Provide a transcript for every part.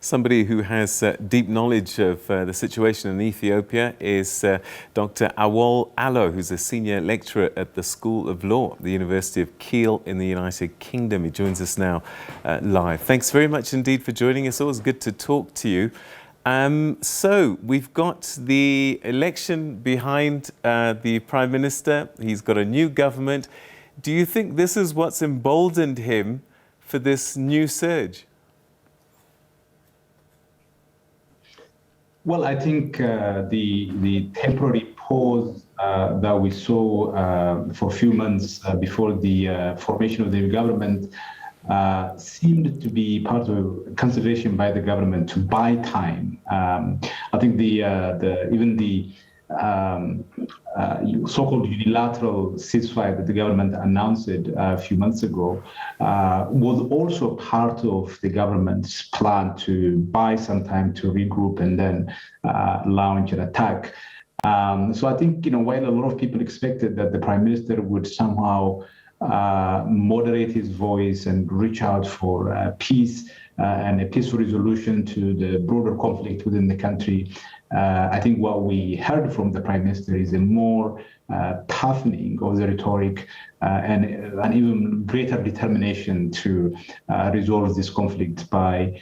Somebody who has deep knowledge of the situation in Ethiopia is Dr. Awol Allo, who's a senior lecturer at the School of Law at the University of Keele in the United Kingdom. He joins us now live. Thanks very much indeed for joining us. Always good to talk to you. So we've got the election behind the Prime Minister. He's got a new government. Do you think this is what's emboldened him for this new surge? Well, I think the temporary pause that we saw for a few months before the formation of the new government seemed to be part of consideration by the government to buy time. I think even the so-called unilateral ceasefire that the government announced a few months ago was also part of the government's plan to buy some time to regroup and then launch an attack. So I think, while a lot of people expected that the Prime Minister would somehow moderate his voice and reach out for peace and a peaceful resolution to the broader conflict within the country, I think what we heard from the Prime Minister is a more toughening of the rhetoric and an even greater determination to resolve this conflict by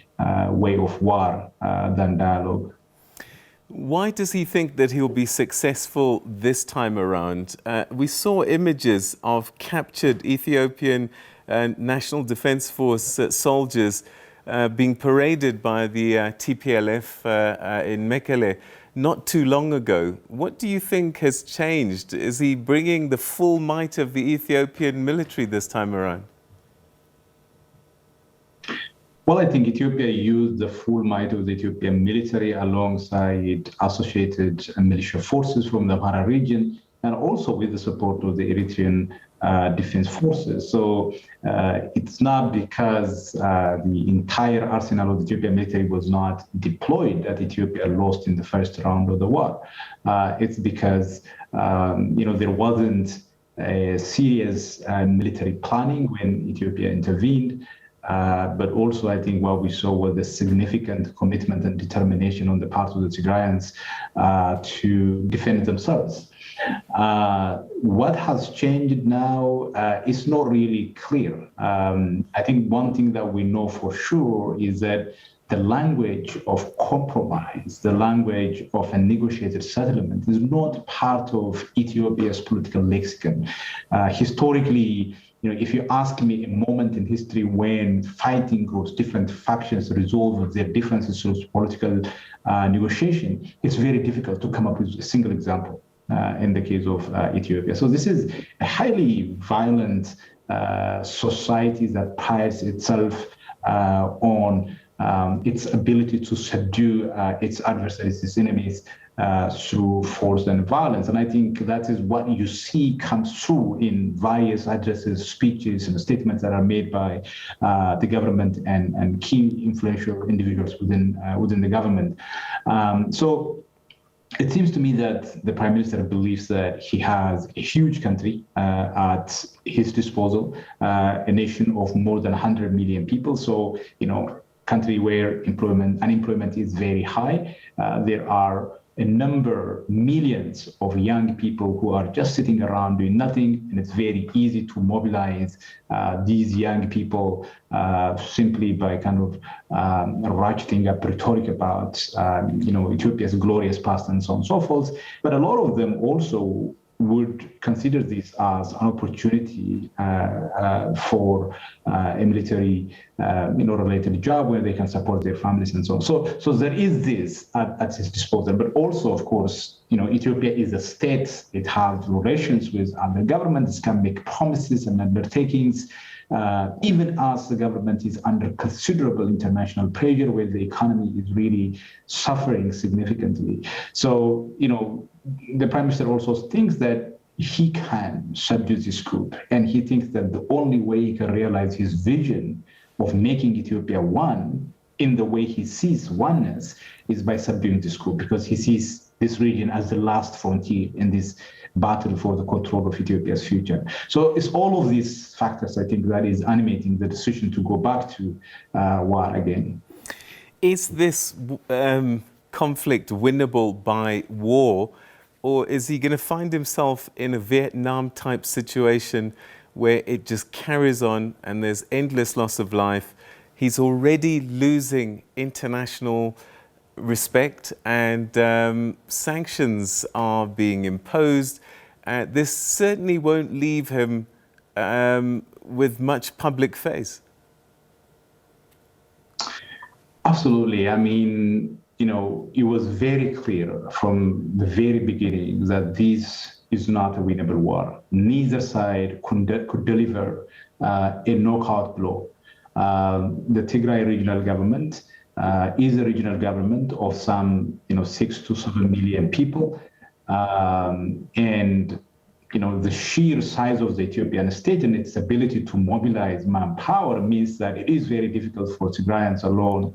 way of war than dialogue. Why does he think that he'll be successful this time around? We saw images of captured Ethiopian National Defense Force soldiers being paraded by the TPLF in Mekelle not too long ago. What do you think has changed? Is he bringing the full might of the Ethiopian military this time around? Well, I think Ethiopia used the full might of the Ethiopian military alongside associated militia forces from the Amhara region and also with the support of the Eritrean defense forces. So it's not because the entire arsenal of the Ethiopian military was not deployed that Ethiopia lost in the first round of the war. It's because there wasn't a serious military planning when Ethiopia intervened. But also, I think what we saw was a significant commitment and determination on the part of the Tigrayans to defend themselves. What has changed now is not really clear. I think one thing that we know for sure is that the language of compromise, the language of a negotiated settlement is not part of Ethiopia's political lexicon. Historically, if you ask me a moment in history when fighting groups, different factions resolve their differences through political negotiation, it's very difficult to come up with a single example in the case of Ethiopia. So this is a highly violent society that prides itself on its ability to subdue its adversaries, its enemies, through force and violence. And I think that is what you see comes through in various addresses, speeches, and statements that are made by the government and key influential individuals within the government. So it seems to me that the Prime Minister believes that he has a huge country at his disposal, a nation of more than 100 million people. So, country where unemployment is very high. There are a number, millions of young people who are just sitting around doing nothing, and it's very easy to mobilize these young people simply by kind of ratcheting up rhetoric about, Ethiopia's glorious past and so on and so forth. But a lot of them also would consider this as an opportunity for a military, related job where they can support their families and so on. So there is this at his disposal. But also, of course, Ethiopia is a state. It has relations with other governments. It can make promises and undertakings. Even as the government is under considerable international pressure where the economy is really suffering significantly. So, the Prime Minister also thinks that he can subdue this group, and he thinks that the only way he can realize his vision of making Ethiopia one in the way he sees oneness is by subduing this group, because he sees this region as the last frontier in this battle for the control of Ethiopia's future. So it's all of these factors, I think, that is animating the decision to go back to war again. Is this conflict winnable by war, or is he going to find himself in a Vietnam-type situation where it just carries on and there's endless loss of life? He's already losing international respect, and sanctions are being imposed. This certainly won't leave him with much public face. Absolutely. I mean, it was very clear from the very beginning that this is not a winnable war. Neither side could deliver a knockout blow. The Tigray regional government is a regional government of some 6 to 7 million people, and the sheer size of the Ethiopian state and its ability to mobilize manpower means that it is very difficult for Tigrayans alone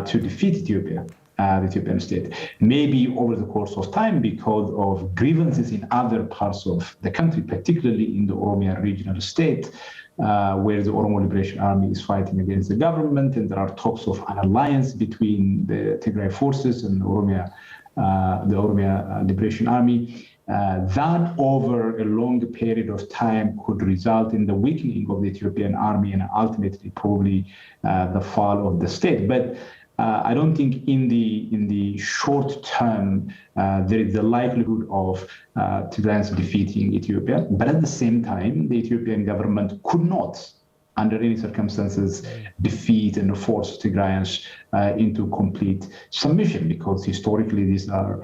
to defeat Ethiopia, the Ethiopian state. Maybe over the course of time, because of grievances in other parts of the country, particularly in the Oromia regional state, where the Oromo Liberation Army is fighting against the government, and there are talks of an alliance between the Tigray forces and the Oromia Liberation Army. That over a long period of time could result in the weakening of the Ethiopian army and ultimately probably the fall of the state. But I don't think in the short term there is the likelihood of Tigrayans defeating Ethiopia. But at the same time, the Ethiopian government could not, under any circumstances, defeat and force Tigrayans into complete submission, because historically these are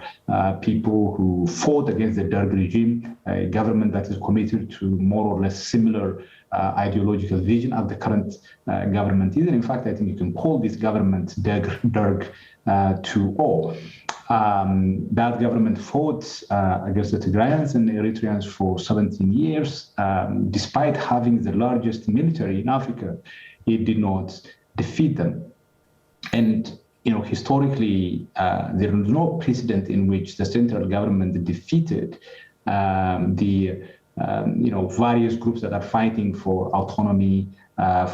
people who fought against the Derg regime, a government that is committed to more or less similar ideological vision as the current government is. And in fact, I think you can call this government Derg 2.0. That government fought against the Tigrayans and the Eritreans for 17 years. Despite having the largest military in Africa, it did not defeat them. And historically, there is no precedent in which the central government defeated the various groups that are fighting for autonomy,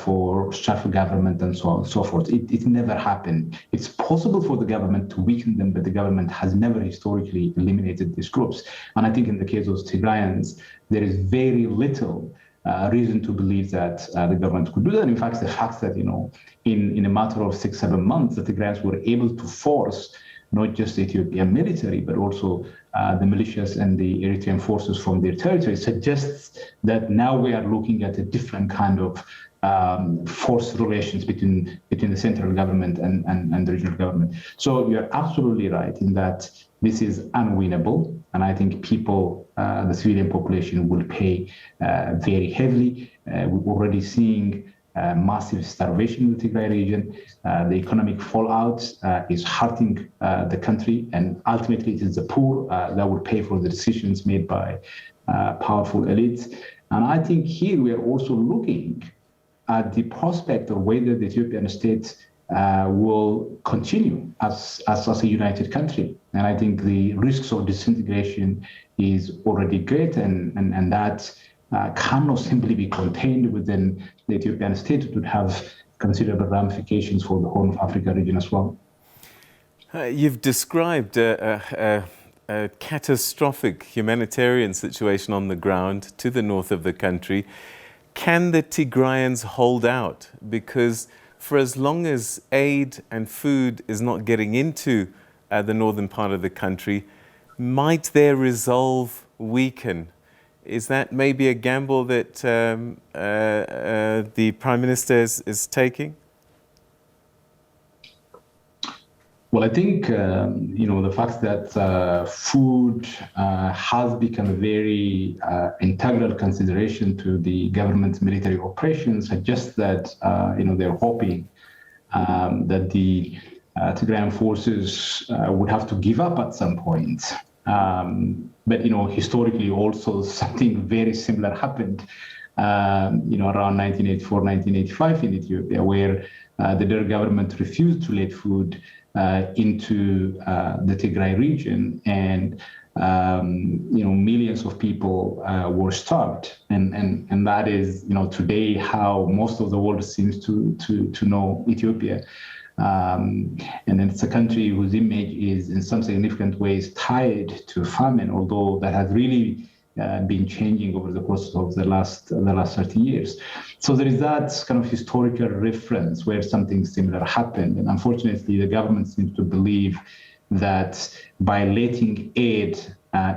for self-government, and so on and so forth. It never happened. It's possible for the government to weaken them, but the government has never historically eliminated these groups. And I think in the case of Tigrayans, there is very little reason to believe that the government could do that. In fact, the fact that, in a matter of 6-7 months, the Tigrayans were able to force not just the Ethiopian military, but also the militias and the Eritrean forces from their territory, suggests that now we are looking at a different kind of force relations between the central government and the regional government. So you're absolutely right in that this is unwinnable, and I think people, the civilian population, will pay very heavily. We're already seeing massive starvation in the Tigray region. The economic fallout is hurting the country, and ultimately it is the poor that will pay for the decisions made by powerful elites. And I think here we are also looking at the prospect of whether the Ethiopian state will continue as a united country. And I think the risks of disintegration is already great, and that cannot simply be contained within the Ethiopian state. It would have considerable ramifications for the Horn of Africa region as well. You've described a catastrophic humanitarian situation on the ground to the north of the country. Can the Tigrayans hold out? Because for as long as aid and food is not getting into the northern part of the country, might their resolve weaken? Is that maybe a gamble that the Prime Minister is taking? Well, I think, the fact that food has become a very integral consideration to the government's military operations suggests that, they're hoping that the Tigrayan forces would have to give up at some point. But, historically also something very similar happened, around 1984, 1985 in Ethiopia, where the Derg government refused to let food into the Tigray region, and millions of people were starved, and that is today how most of the world seems to know Ethiopia. And it's a country whose image is in some significant ways tied to famine, although that has really been changing over the course of the last 30 years. So there is that kind of historical reference where something similar happened. And unfortunately, the government seems to believe that by letting aid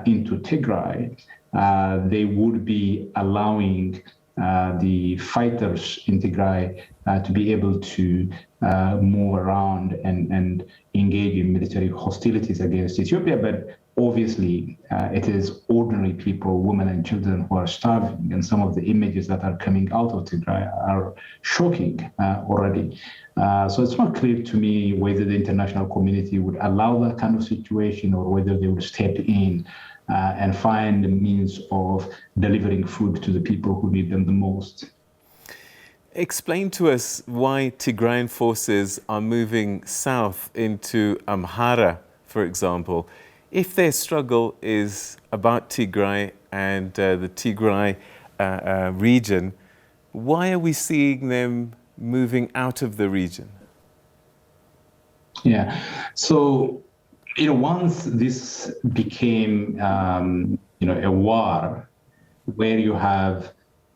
into Tigray, they would be allowing the fighters in Tigray to be able to move around and engage in military hostilities against Ethiopia. But obviously, it is ordinary people, women and children who are starving. And some of the images that are coming out of Tigray are shocking already. So it's not clear to me whether the international community would allow that kind of situation or whether they would step in and find a means of delivering food to the people who need them the most. Explain to us why Tigrayan forces are moving south into Amhara, for example. If their struggle is about Tigray and the Tigray region, why are we seeing them moving out of the region? Yeah, so once this became a war where you have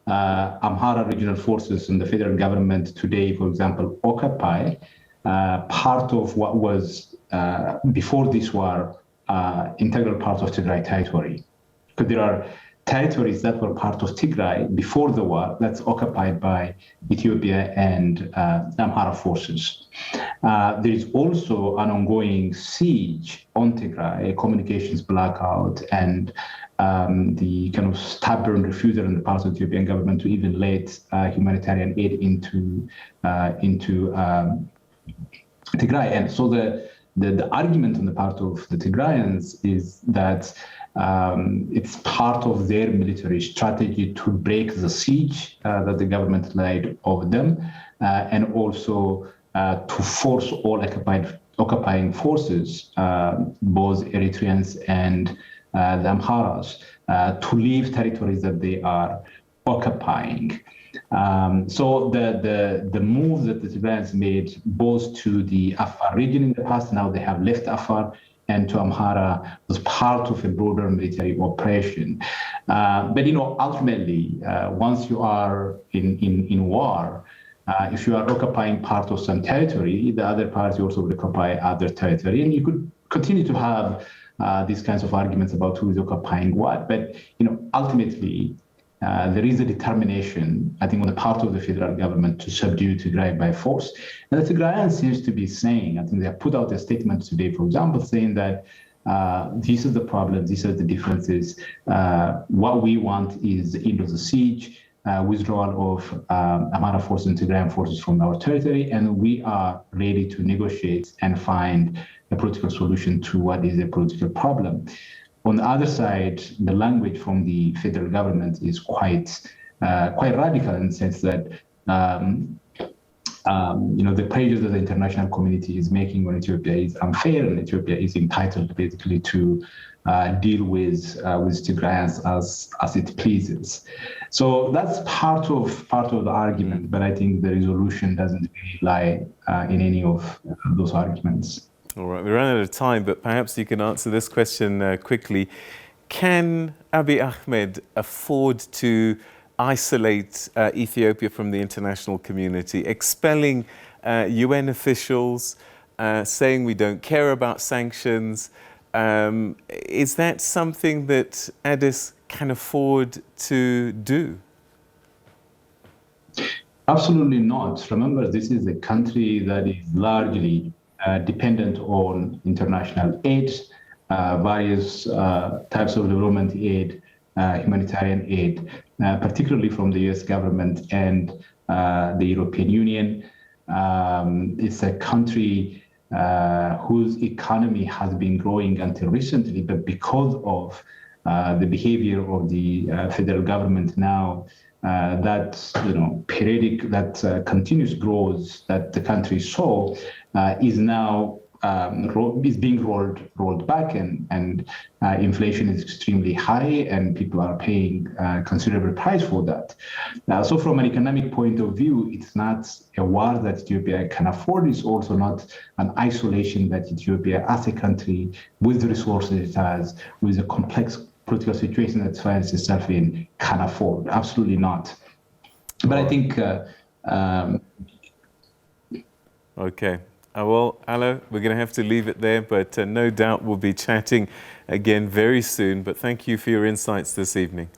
Amhara regional forces and the federal government today, for example, occupy part of what was before this war integral part of Tigray territory. Because there are territories that were part of Tigray before the war that's occupied by Ethiopia and Amhara forces. There is also an ongoing siege on Tigray, a communications blackout, and the kind of stubborn refusal on the part of the Ethiopian government to even let humanitarian aid into Tigray. And so the argument on the part of the Tigrayans is that it's part of their military strategy to break the siege that the government laid over them, and also to force all occupying forces, both Eritreans and the Amharas, to leave territories that they are occupying. So the move that the Tigrayans made both to the Afar region in the past, now they have left Afar, and to Amhara was part of a broader military operation. But ultimately, once you are in war, if you are occupying part of some territory, the other party also will occupy other territory, and you could continue to have these kinds of arguments about who is occupying what. But ultimately, there is a determination, I think, on the part of the federal government to subdue Tigray by force. And the Tigrayans seems to be saying, I think they have put out a statement today, for example, saying that these are the problems, these are the differences. What we want is the end of the siege, withdrawal of Amhara forces and Tigrayan forces from our territory, and we are ready to negotiate and find a political solution to what is a political problem. On the other side, the language from the federal government is quite radical in the sense that the pressure that the international community is making on Ethiopia is unfair, and Ethiopia is entitled basically to deal with Tigrayans as it pleases. So that's part of the argument, but I think the resolution doesn't really lie in any of those arguments. All right, we ran out of time, but perhaps you can answer this question quickly. Can Abiy Ahmed afford to isolate Ethiopia from the international community, expelling UN officials, saying we don't care about sanctions? Is that something that Addis can afford to do? Absolutely not. Remember, this is a country that is largely dependent on international aid, various types of development aid, humanitarian aid, particularly from the US government and the European Union. It's a country whose economy has been growing until recently, but because of the behavior of the federal government now, that periodic, that continuous growth that the country saw is now is being rolled back, and inflation is extremely high, and people are paying considerable price for that. So from an economic point of view, it's not a war that Ethiopia can afford. It's also not an isolation that Ethiopia, as a country with the resources it has, with a complex political situation that it finds itself in, can afford. Absolutely not. But I think... Okay. Awol Allo, we're going to have to leave it there, but no doubt we'll be chatting again very soon. But thank you for your insights this evening.